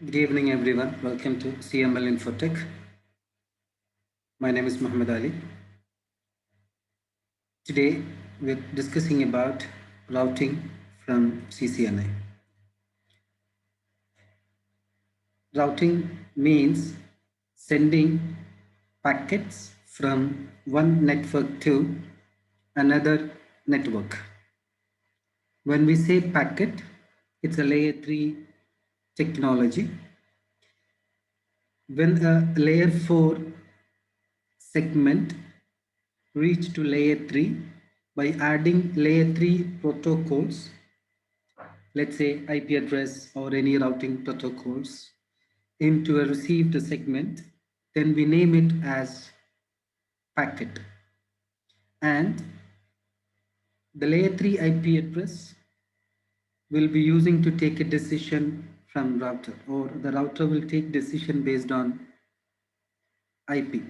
Good evening, everyone. Welcome to CML Infotech. My name is Muhammad Ali. Today, we're discussing about routing from CCNA. Routing means sending packets from one network to another network. When we say packet, it's a layer 3 technology. When a layer 4 segment reach to layer 3 by adding layer 3 protocols, let's say IP address or any routing protocols, into a received segment, then we name it as packet. And the layer 3 IP address will be using to take a decision from router, or the router will take decision based on IP.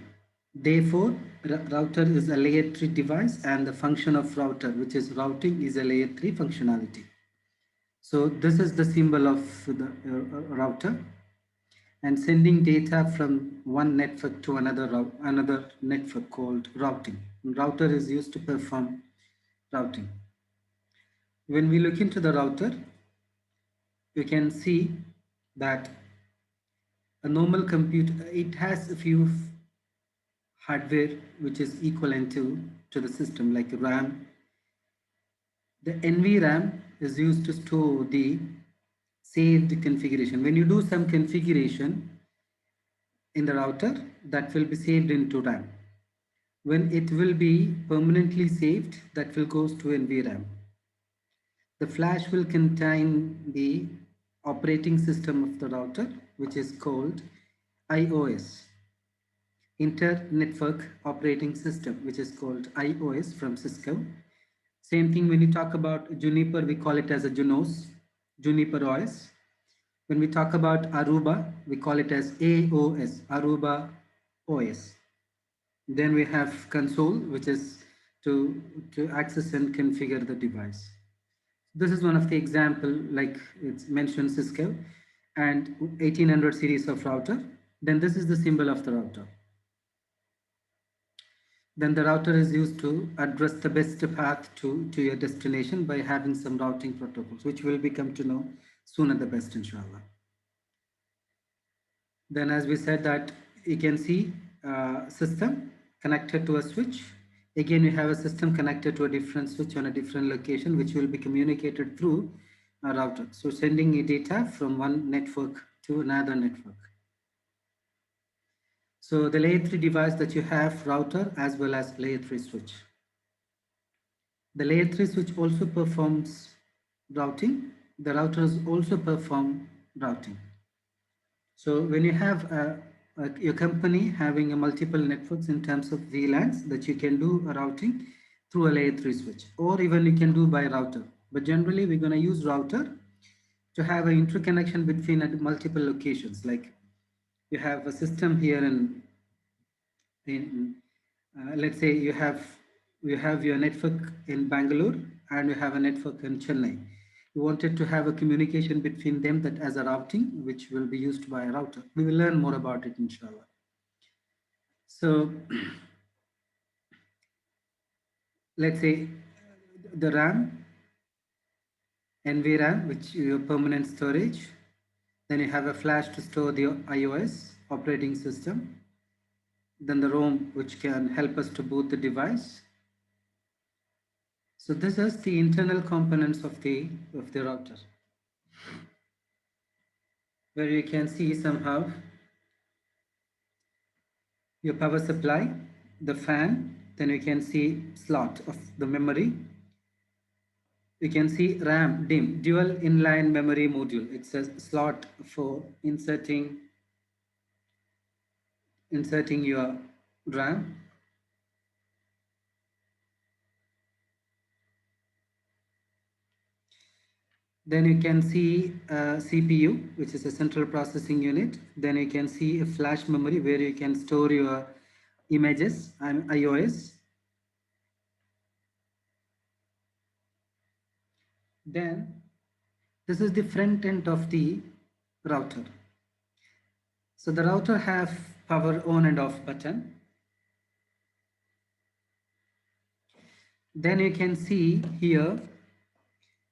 Therefore, router is a layer 3 device, and the function of router, which is routing, is a layer 3 functionality. So this is the symbol of the router, and sending data from one network to another network called routing. Router is used to perform routing. When we look into the router, you can see that a normal computer, it has a few hardware which is equivalent to the system, like RAM. The NVRAM is used to store the saved configuration. When you do some configuration in the router, that will be saved into RAM. When it will be permanently saved, that will goes to NVRAM. The flash will contain the operating system of the router, which is called IOS, Inter-Network Operating System, which is called IOS from Cisco. Same thing when you talk about Juniper, we call it as a Junos, Juniper OS. When we talk about Aruba, we call it as AOS, Aruba OS. Then we have console, which is to access and configure the device. This is one of the example, like it's mentioned Cisco and 1800 series of router. Then this is the symbol of the router. Then the router is used to address the best path to your destination by having some routing protocols, which we'll become to know soon at the best, inshallah. Then as we said that you can see system connected to a switch. Again, we have a system connected to a different switch on a different location, which will be communicated through a router. So sending data from one network to another network. So the layer 3 device that you have, router as well as layer 3 switch. The layer 3 switch also performs routing. The routers also perform routing. So when you have your company having a multiple networks in terms of VLANs, that you can do a routing through a layer 3 switch, or even you can do by router. But generally, we're going to use router to have an interconnection between multiple locations. Like you have a system here in let's say you have your network in Bangalore and you have a network in Chennai. You wanted to have a communication between them, that as a routing, which will be used by a router. We will learn more about it, inshallah. So let's say the RAM, NVRAM, which is your permanent storage. Then you have a flash to store the iOS operating system. Then the ROM, which can help us to boot the device. So this is the internal components of the router, where you can see somehow your power supply, the fan, then you can see slot of the memory. You can see RAM, DIMM, dual inline memory module. It's a slot for inserting your RAM. Then you can see a CPU, which is a central processing unit. Then you can see a flash memory where you can store your images and iOS. Then this is the front end of the router. So the router have power on and off button. Then you can see here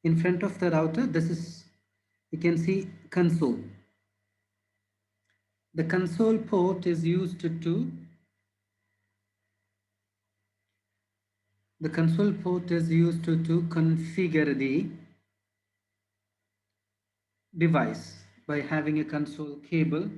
in front of the router, this is, you can see console. The console port is used to configure the device by having a console cable.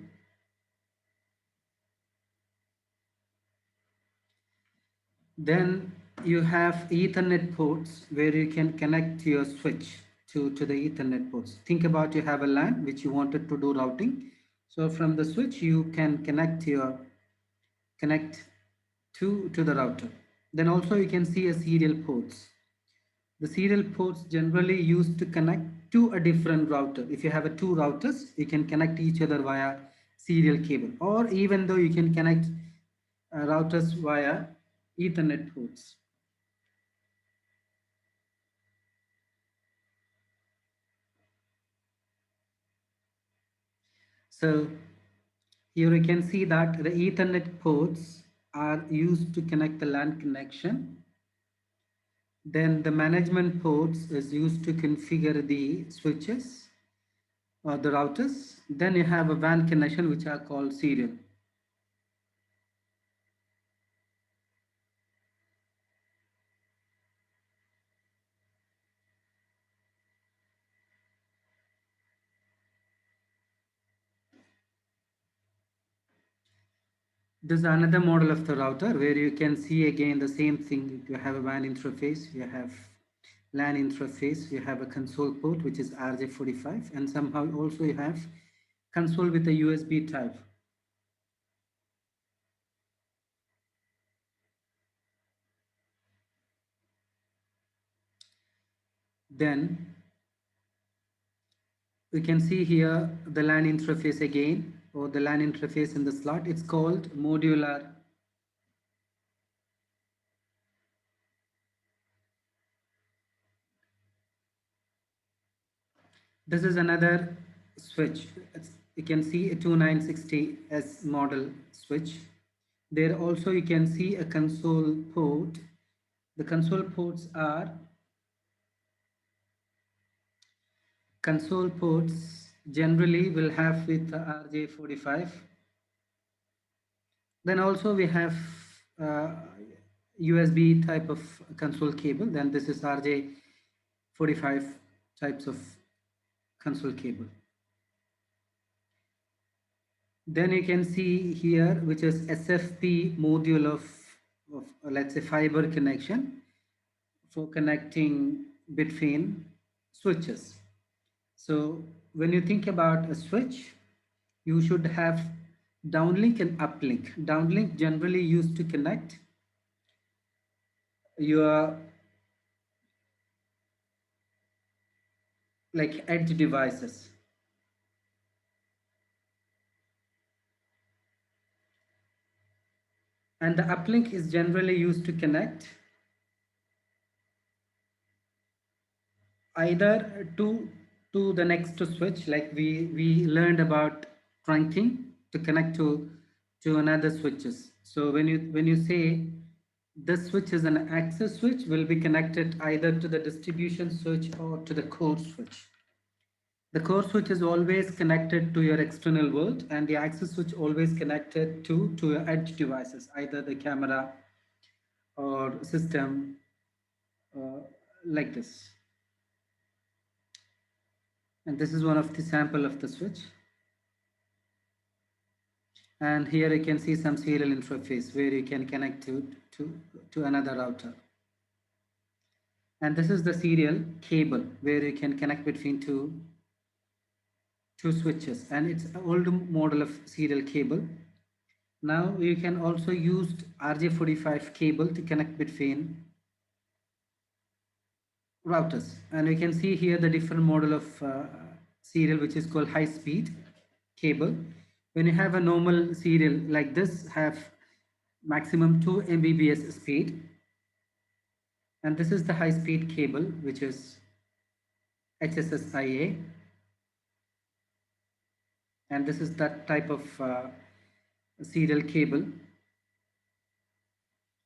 Then you have Ethernet ports where you can connect your switch to the Ethernet ports. Think about, you have a LAN which you wanted to do routing. So from the switch you can connect to the router. Then also you can see a serial ports. The serial ports generally used to connect to a different router. If you have two routers, you can connect each other via serial cable, or even though you can connect routers via Ethernet ports. So here you can see that the Ethernet ports are used to connect the LAN connection. Then the management ports is used to configure the switches or the routers. Then you have a WAN connection which are called serial. This is another model of the router where you can see again the same thing. You have a WAN interface, you have LAN interface, you have a console port which is RJ45, and somehow also you have console with a USB type. Then we can see here the LAN interface again, or the LAN interface in the slot. It's called modular. This is another switch. You can see a 2960S model switch. There also you can see a console port. The console ports are generally will have with RJ45. Then also we have USB type of console cable. Then this is RJ45 types of console cable. Then you can see here, which is SFP module of let's say fiber connection for connecting between switches. So when you think about a switch, you should have downlink and uplink. Downlink generally used to connect your like edge devices. And the uplink is generally used to connect either to the next switch, like we learned about trunking to connect to another switches. So when you say this switch is an access switch, will be connected either to the distribution switch or to the core switch. The core switch is always connected to your external world, and the access switch always connected to your edge devices, either the camera or system, like this. And this is one of the sample of the switch. And here you can see some serial interface where you can connect to another router. And this is the serial cable where you can connect between two switches, and it's an old model of serial cable. Now you can also use RJ45 cable to connect between routers, and you can see here the different model of serial which is called high speed cable. When you have a normal serial like this, have maximum 2 Mbps speed, and this is the high speed cable which is HSSIA. And this is that type of serial cable.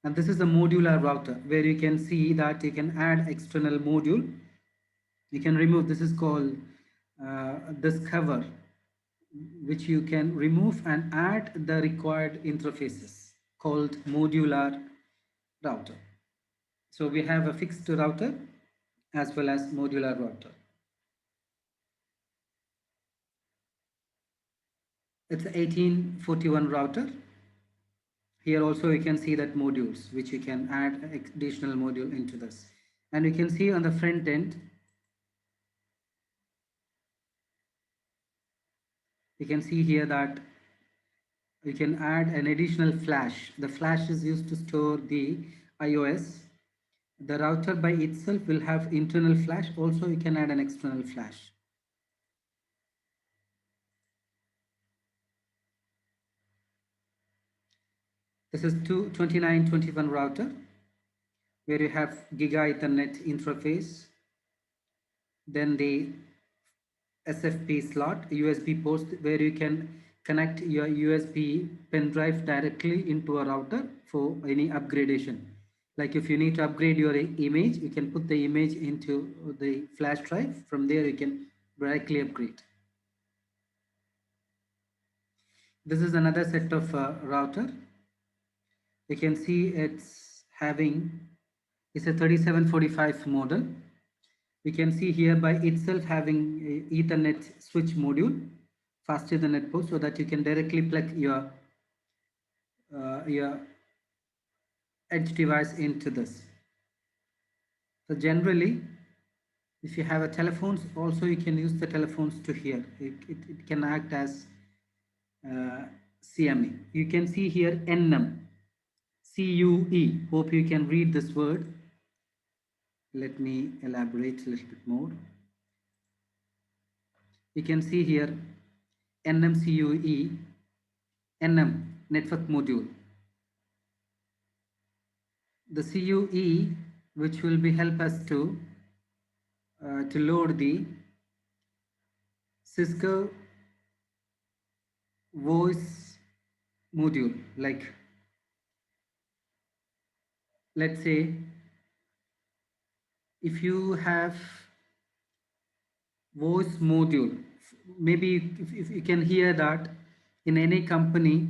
And this is a modular router where you can see that you can add external module. You can remove, this is called this cover, which you can remove and add the required interfaces, called modular router. So we have a fixed router as well as modular router. It's an 1841 router. Here also you can see that modules, which you can add additional module into this. And you can see on the front end, you can see here that you can add an additional flash. The flash is used to store the iOS. The router by itself will have internal flash. Also, you can add an external flash. This is 2921 router where you have Giga Ethernet interface. Then the SFP slot, USB port where you can connect your USB pen drive directly into a router for any upgradation. Like if you need to upgrade your image, you can put the image into the flash drive. From there, you can directly upgrade. This is another set of router. You can see it's a 3745 model. We can see here by itself having a Ethernet switch module, fast Ethernet port, so that you can directly plug your edge device into this. So generally, if you have a telephones, also you can use the telephones to here. It can act as CME. You can see here NM, CUE. Hope you can read this word. Let me elaborate a little bit more. You can see here NMCUE, NM, network module. The CUE, which will be help us to load the Cisco voice module. Like, let's say if you have voice module, maybe if you can hear that in any company,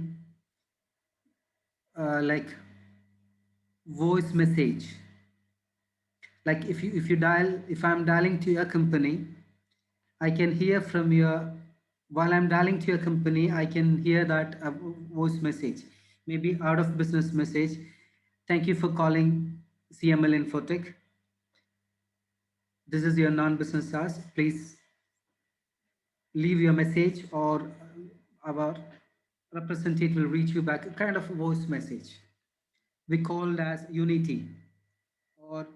like voice message, like if I'm dialing to your company, I can hear from your, while I'm dialing to your company, I can hear that voice message, maybe out of business message. Thank you for calling CML Infotech. This is your non-business hours. Please leave your message or our representative will reach you back, a kind of a voice message. We called as Unity or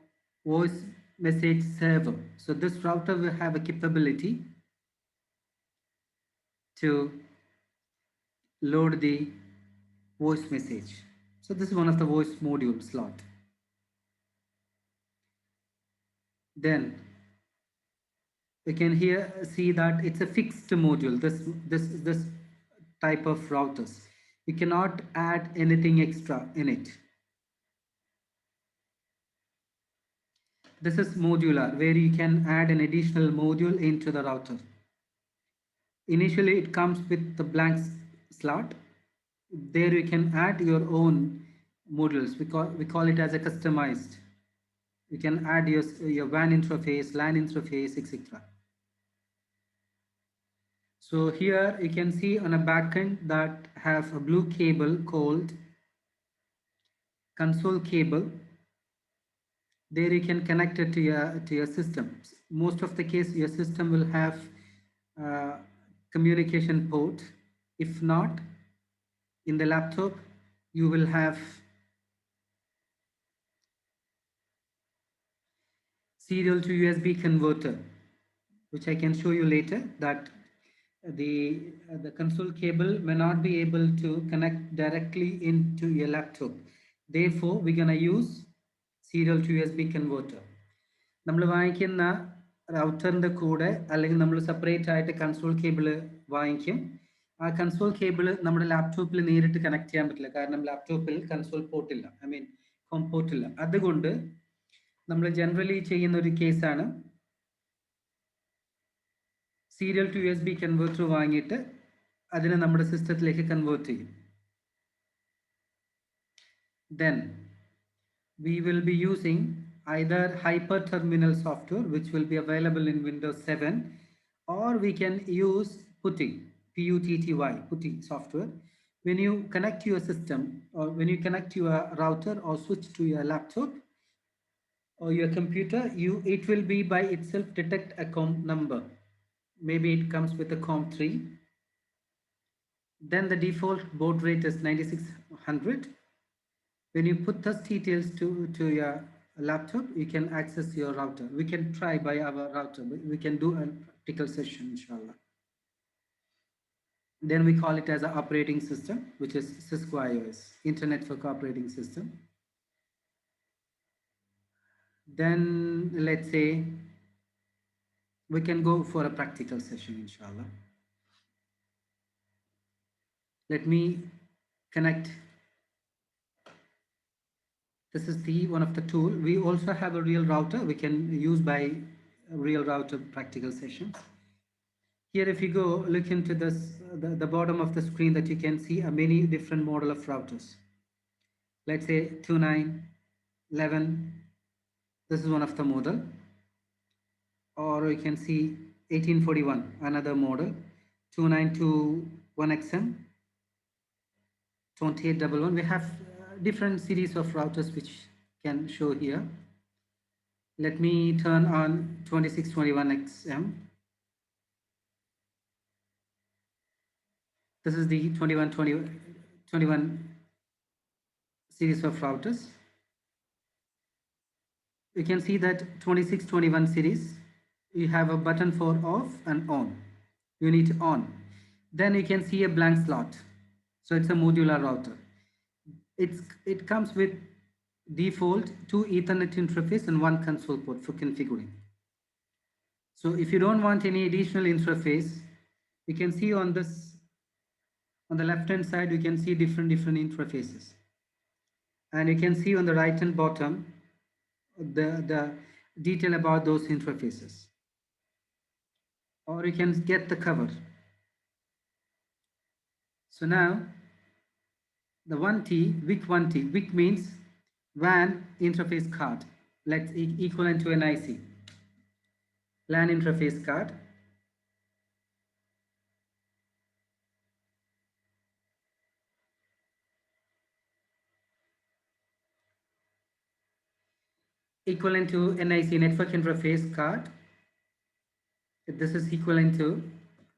voice message server. So this router will have a capability to load the voice message. So this is one of the voice module slot. Then you can here see that it's a fixed module. This type of routers. You cannot add anything extra in it. This is modular, where you can add an additional module into the router. Initially, it comes with the blank slot. There you can add your own modules. We call it as a customized. You can add your WAN interface, LAN interface, etc. So here you can see on a backend that have a blue cable called console cable. There you can connect it to your system. Most of the case, your system will have communication port. If not, in the laptop, you will have serial to USB converter, which I can show you later, that the console cable may not be able to connect directly into your laptop. Therefore, we're going to use serial to USB converter. നമ്മൾ വാങ്ങിക്കുന്ന റൗട്ടറിൻ്റെ കൂടെ അല്ലെങ്കിൽ നമ്മൾ separate ആയിട്ട് console cable വാങ്ങിക്കും. ആ console cable നമ്മുടെ ലാപ്ടോപ്പിൽ നേരിട്ട് കണക്ട് ചെയ്യാൻ പറ്റില്ല, കാരണം ലാപ്ടോപ്പിൽ കൺസോൾ പോർട്ടില്ല, ഐ മീൻ ഹോം പോർട്ടില്ല. അതുകൊണ്ട് നമ്മൾ ജനറലി ചെയ്യുന്ന ഒരു കേസാണ് സീരിയൽ ടു USB കൺവേർട്ടർ വാങ്ങിയിട്ട് അതിനെ നമ്മുടെ സിസ്റ്റത്തിലേക്ക് കൺവേർട്ട് ചെയ്യും. Then we will be using either hyper-terminal software, which will be available in Windows 7, or we can use PuTTY, P-U-T-T-Y, PuTTY software. When you connect your system, or when you connect your router or switch to your laptop or your computer, it will be by itself detect a COM number. Maybe it comes with a COM3. Then the default baud rate is 9600. When you put those details to your laptop, you can access your router. We can try by our router. We can do a practical session, inshallah. Then we call it as an operating system, which is Cisco IOS, Internet for Operating System. Then let's say we can go for a practical session, inshallah. Let me connect. This is the one of the tool. We also have a real router we can use by real router practical sessions. Here, if you go look into this, the bottom of the screen, that you can see a many different model of routers. Let's say 2911. This is one of the model. Or you can see 1841, another model. 2921XM, 2811. We have different series of routers which can show here. Let me turn on 2621XM. This is the 21 series of routers. You can see that 2621 series, you have a button for off and on. You need on. Then you can see a blank slot. So it's a modular router. It comes with default 2 Ethernet interface and 1 console port for configuring. So if you don't want any additional interface, you can see on this, on the left hand side, you can see different interfaces, and you can see on the right hand bottom the detail about those interfaces, or you can get the cover. So now the 1T, WIC 1T, WIC means WAN interface card. Let's equivalent to an IC, LAN interface card. Equivalent to NIC, network interface card. This is equivalent to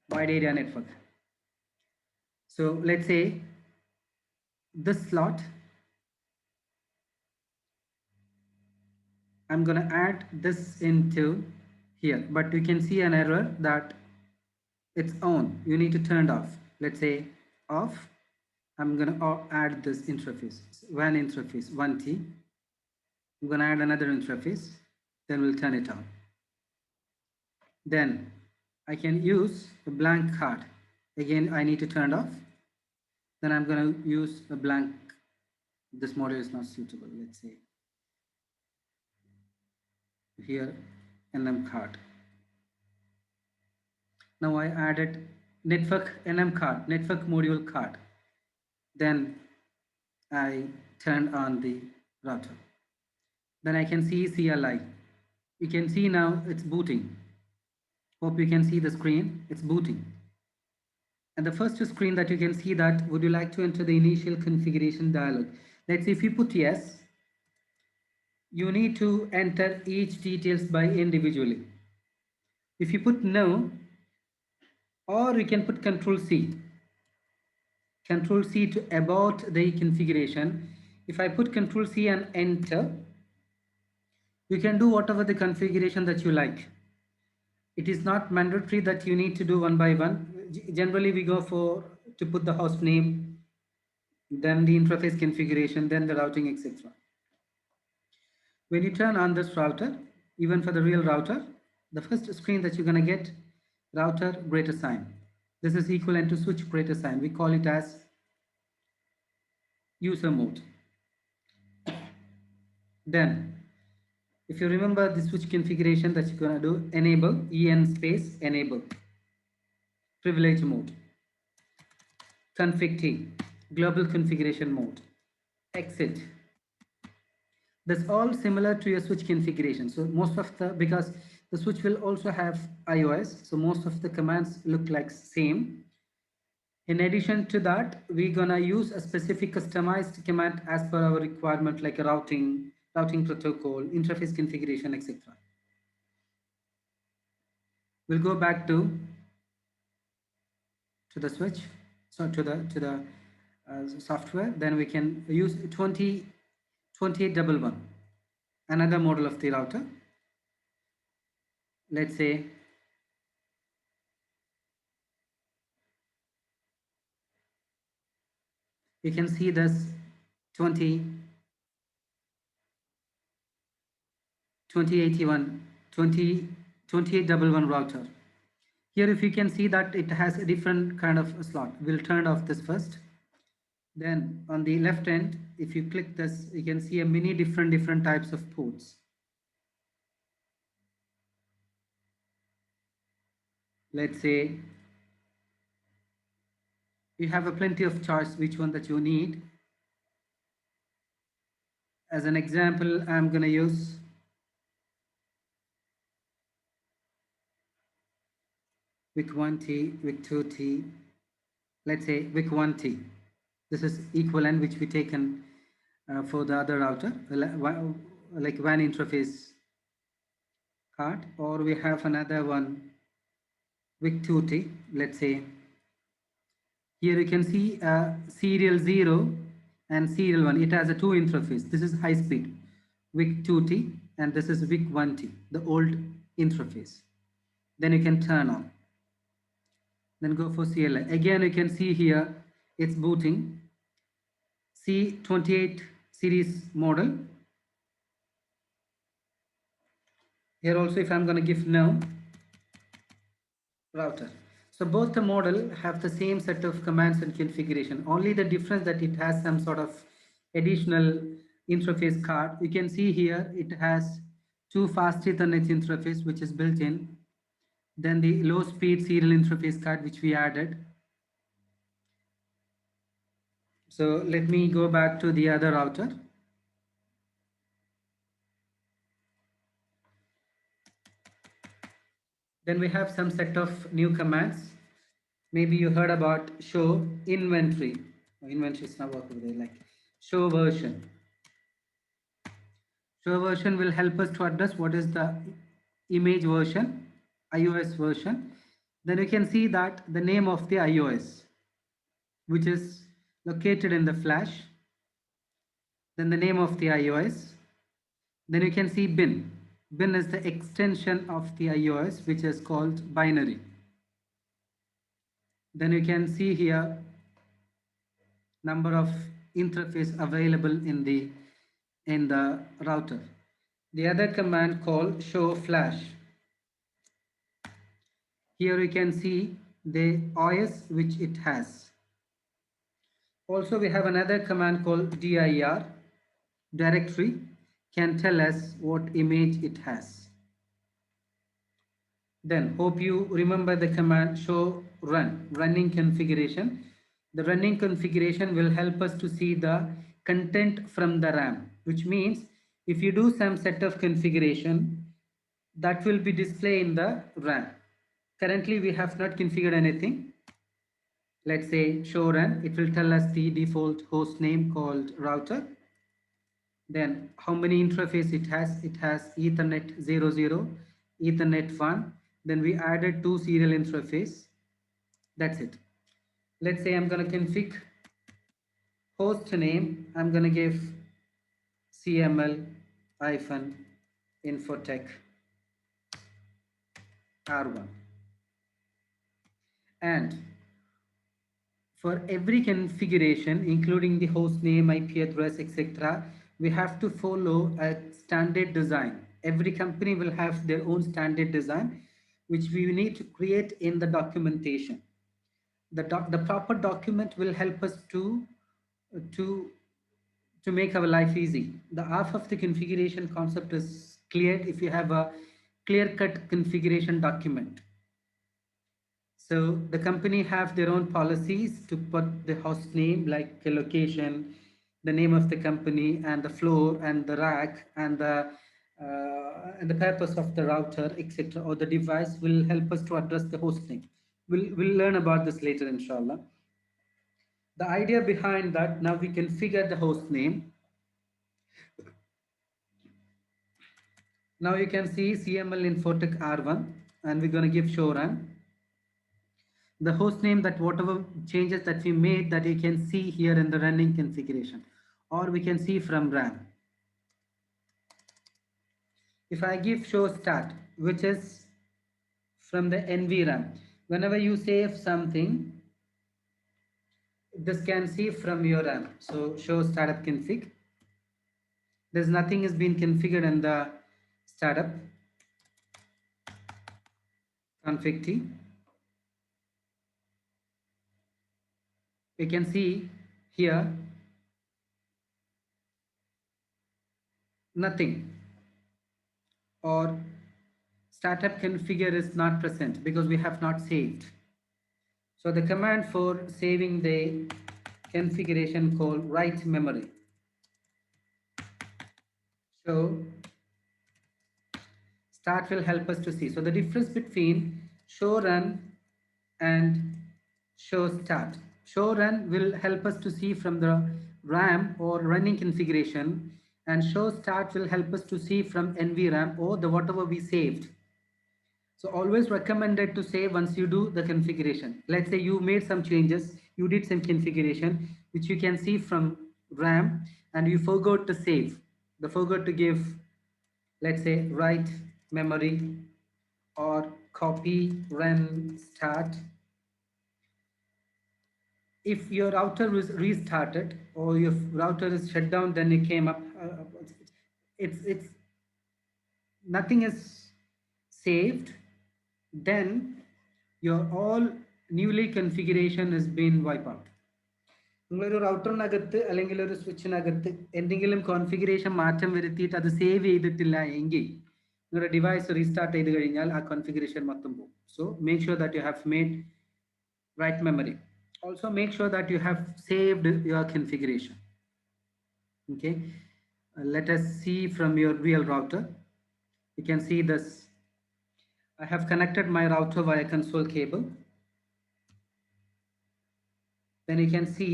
wide area network. So let's say this slot, I'm going to add this into here, but you can see an error that it's on. You need to turn it off. Let's say off. I'm going to add this interface, WAN interface 1T. I'm going to add another interface, then we'll turn it on. Then I can use a blank card. Again, I need to turn it off. Then I'm going to use a blank. This model is not suitable. Let's say here, NM card. Now I added network NM card, network module card. Then I turn on the router. Then I can see CLI. You can see now it's booting. Hope you can see the screen. It's booting. And the first screen that you can see that, would you like to enter the initial configuration dialog? Let's see, if you put yes, you need to enter each details by individually. If you put no, or you can put Control C. Control C to abort the configuration. If I put Control C and enter, you can do whatever the configuration that you like. It is not mandatory that you need to do one by one. Generally, we go for to put the host name, then the interface configuration, then the routing, etc. When you turn on this router, even for the real router, the first screen that you're going to get, router greater sign. This is equivalent to switch operator sign. We call it as user mode. Then, if you remember the switch configuration that you're going to do, enable, en space, enable, privilege mode, config T, global configuration mode, exit. That's all similar to your switch configuration. So most of the, because the switch will also have iOS, so most of the commands look like same. In addition to that, we're gonna use a specific customized command as per our requirement, like a routing protocol, interface configuration, etc. We'll go back to the switch, so to the software. Then we can use 2811, another model of the router. Let's say you can see this 2811 router. Here, if you can see that it has a different kind of slot. We'll turn off this first. Then on the left end, if you click this, you can see a many different types of ports. Let's say you have a plenty of charts, which one that you need. As an example, I'm going to use WIC 1T, WIC 2T, let's say WIC 1T. This is equivalent which we taken for the other router, like WAN interface card, or we have another one WIC 2T. Let's say here you can see serial 0 and serial 1. It has a two interface. This is high speed WIC 2T and this is WIC 1T, the old interface. Then you can turn on. Then go for CLI. Again, you can see here it's booting. C28 series model. Here also, if I'm going to give no, router. So both the model have the same set of commands and configuration. Only the difference that it has some sort of additional interface card. You can see here it has two fast Ethernet interface which is built in. Then the low speed serial interface card which we added. So let me go back to the other router. Then we have some set of new commands. Maybe you heard about show inventory. Inventory is not working there, like show version. Show version will help us to address what is the image version, iOS version. Then you can see that the name of the iOS, which is located in the flash. Then the name of the iOS. Then you can see bin. Bin is the extension of the iOS, which is called binary. Then you can see here number of interface available in the router. The other command called show flash. Here you can see the OS which it has. Also we have another command called dir, directory, can tell us what image it has. Then hope you remember the command show run, running configuration. The running configuration will help us to see the content from the RAM, which means if you do some set of configuration, that will be displayed in the RAM. Currently we have not configured anything. Let's say show run, it will tell us the default host name called router. Then how many interface it has? It has Ethernet 00, Ethernet 1. Then we added two serial interface. That's it. Let's say I'm going to config host name. I'm going to give CML-infotech R1. And for every configuration, including the host name, IP address, etc., we have to follow a standard design. Every company will have their own standard design, which we need to create in the documentation. The proper document will help us to to make our life easy. The half of the configuration concept is cleared if you have a clear-cut configuration document. So the company have their own policies to put the host name, like the location, the name of the company, and the floor, and the rack, and the purpose of the router, etc., or the device will help us to address the host name. We'll learn about this later, inshallah. The idea behind that, now we configure the host name. Now you can see CML Infotech R1, and we're going to give show run. The host name, that whatever changes that we made, that you can see here in the running configuration, or we can see from RAM. If I give show start, which is from the NVRAM, whenever you save something, this can see from your RAM. So show startup config. There's nothing is being configured in the startup config T. You can see here nothing, or startup configure is not present because we have not saved. So the command for saving the configuration called write memory. So start will help us to see. So the difference between show run and show start. Show run will help us to see from the RAM or running configuration, and show start will help us to see from NVRAM or the whatever we saved. So always recommended to save once you do the configuration. Let's say you made some changes, you did some configuration, which you can see from RAM, and you forgot to save. The forgot to give, let's say, write memory or copy run start. If your router is restarted or your router is shut down, then it came up. It's nothing is saved, then your all newly configuration has been wiped out. നിങ്ങളൊരു റൗട്ടറിനകത്ത് അല്ലെങ്കിൽ ഒരു സ്വിച്ചിനകത്ത് എന്തെങ്കിലും configuration മാറ്റം വരുത്തിയിട്ട് അത് save ചെയ്തിട്ടില്ല എങ്കിൽ നിങ്ങളുടെ ഡിവൈസ് റീസ്റ്റാർട്ട് ചെയ്ത് കഴിഞ്ഞാൽ ആ കോൺഫിഗറേഷൻ മൊത്തം പോകും. So make sure that you have made right memory. Also make sure that you have saved your configuration. Okay, let us see from your real router. You can see this. I have connected my router via console cable. Then you can see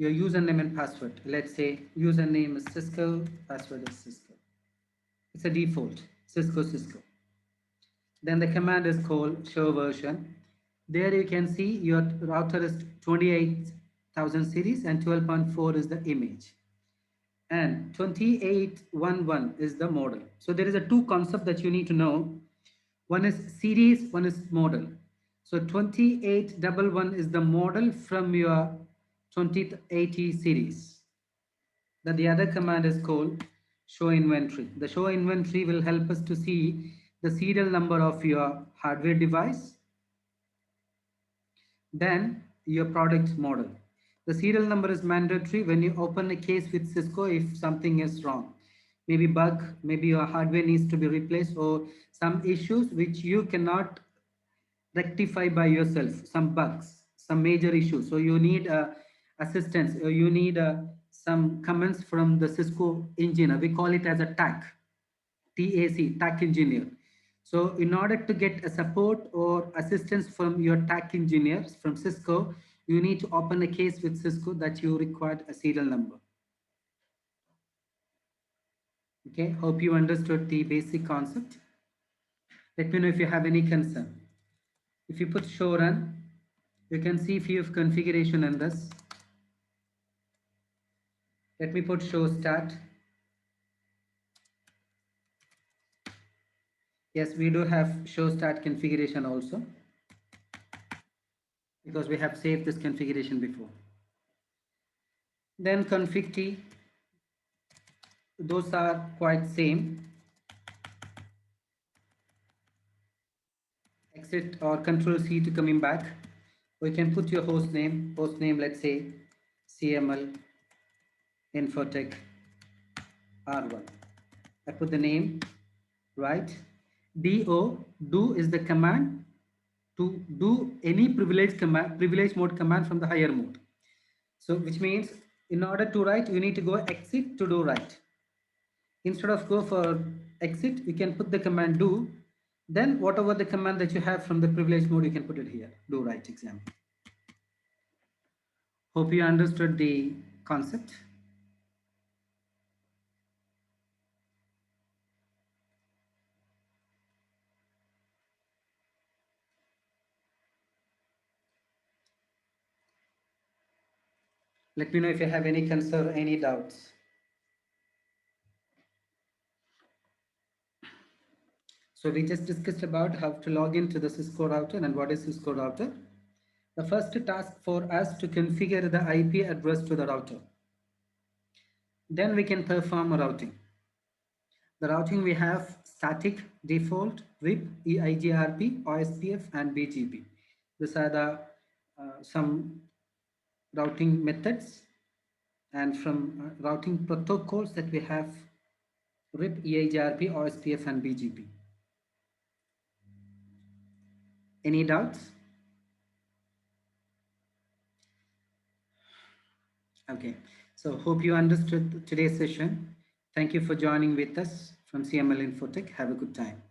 your username and password. Let's say username is Cisco, password is Cisco. It's a default Cisco. Then the command is called show version. There you can see your router is 28,000 series and 12.4 is the image, and 2811 is the model. So there is a two concept that you need to know. One is series, one is model. So 2811 is the model from your 2080 series. Then the other command is called show inventory. The show inventory will help us to see the serial number of your hardware device, then your product model. The serial number is mandatory when you open a case with Cisco if something is wrong. Maybe bug, maybe your hardware needs to be replaced, or some issues which you cannot rectify by yourself, some bugs, some major issues. So you need assistance, or you need some comments from the Cisco engineer. We call it as a TAC engineer. So in order to get a support or assistance from your TAC engineers from Cisco, you need to open a case with Cisco that you required a serial number. Okay, hope you understood the basic concept. Let me know if you have any concern. If you put show run, you can see few of configuration in this. Let me put show start. Yes, we do have show start configuration also, because we have saved this configuration before. Then config T, those are quite same. Exit or control C to coming back. or you can put your host name, let's say CML Infotech R1. I put the name, right? Do is the command to do any privilege mode command from the higher mode. So which means in order to write, you need to go exit to do write. Instead of go for exit, you can put the command do. Then whatever the command that you have from the privilege mode, you can put it here, do write example. Hope you understood the concept. Let me know if you have any concern, any doubts. So we just discussed about how to log into the Cisco router and what is Cisco router. The first task for us to configure the IP address to the router. Then we can perform a routing. The routing we have static, default, RIP, EIGRP, OSPF, and BGP. These are the some routing methods, and from routing protocols that we have RIP, EIGRP, OSPF, and BGP. Any doubts? Okay, so hope you understood today's session. Thank you for joining with us from CML Infotech. Have a good time.